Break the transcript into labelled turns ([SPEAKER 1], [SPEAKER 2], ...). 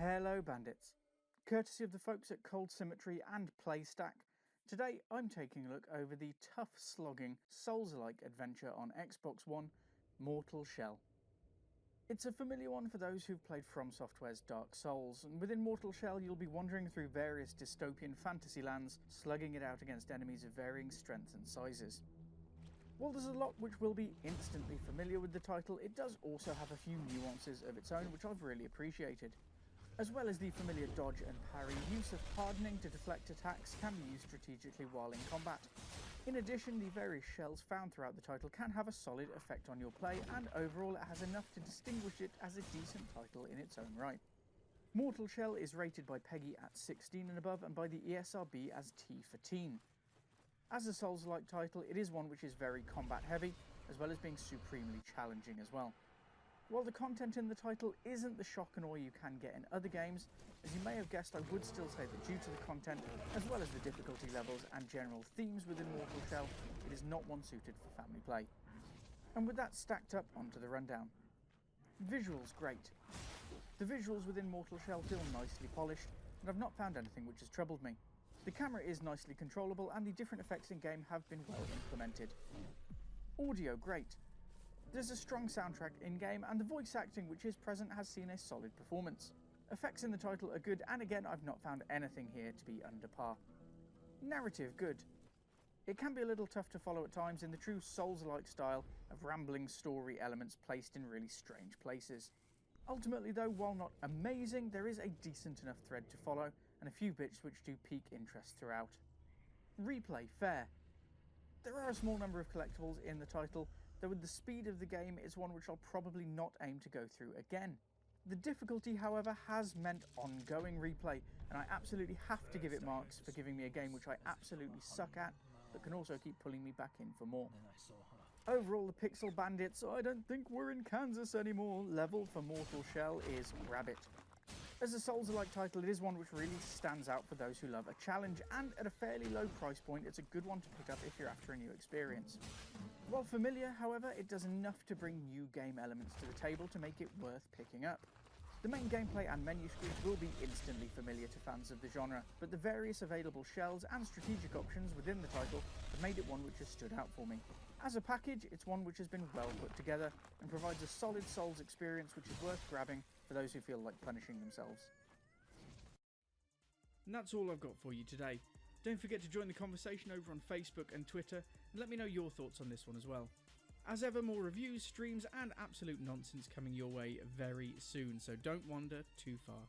[SPEAKER 1] Hello bandits. Courtesy of the folks at Cold Symmetry and PlayStack, today I'm taking a look over the tough slogging Souls-like adventure on Xbox One, Mortal Shell. It's a familiar one for those who've played From Software's Dark Souls, and within Mortal Shell you'll be wandering through various dystopian fantasy lands, slugging it out against enemies of varying strengths and sizes. While there's a lot which will be instantly familiar with the title, it does also have a few nuances of its own which I've really appreciated. As well as the familiar dodge and parry, use of hardening to deflect attacks can be used strategically while in combat. In addition, the various shells found throughout the title can have a solid effect on your play, and overall it has enough to distinguish it as a decent title in its own right. Mortal Shell is rated by PEGI at 16 and above, and by the ESRB as T for Teen. As a Souls-like title, it is one which is very combat heavy, as well as being supremely challenging as well. While the content in the title isn't the shock and awe you can get in other games, as you may have guessed, I would still say that due to the content, as well as the difficulty levels and general themes within Mortal Shell, it is not one suited for family play. And with that stacked up, onto the rundown. Visuals great. The visuals within Mortal Shell feel nicely polished, and I've not found anything which has troubled me. The camera is nicely controllable, and the different effects in game have been well implemented. Audio great. There's a strong soundtrack in-game, and the voice acting which is present has seen a solid performance. Effects in the title are good, and again I've not found anything here to be under par. Narrative good. It can be a little tough to follow at times in the true Souls-like style of rambling story elements placed in really strange places. Ultimately though, while not amazing, there is a decent enough thread to follow, and a few bits which do pique interest throughout. Replay fair. There are a small number of collectibles in the title, though with the speed of the game it's one which I'll probably not aim to go through again. The difficulty, however, has meant ongoing replay, and I absolutely have to give it marks for giving me a game which I absolutely suck at, but can also keep pulling me back in for more. Overall, the Pixel Bandits, I don't think we're in Kansas anymore, level for Mortal Shell is grab it. As a Souls-like title, it is one which really stands out for those who love a challenge, and at a fairly low price point, it's a good one to pick up if you're after a new experience. While familiar, however, it does enough to bring new game elements to the table to make it worth picking up. The main gameplay and menu screens will be instantly familiar to fans of the genre, but the various available shells and strategic options within the title have made it one which has stood out for me. As a package, it's one which has been well put together and provides a solid Souls experience which is worth grabbing for those who feel like punishing themselves. And that's all I've got for you today. Don't forget to join the conversation over on Facebook and Twitter, and let me know your thoughts on this one as well. As ever, more reviews, streams, and absolute nonsense coming your way very soon, so don't wander too far.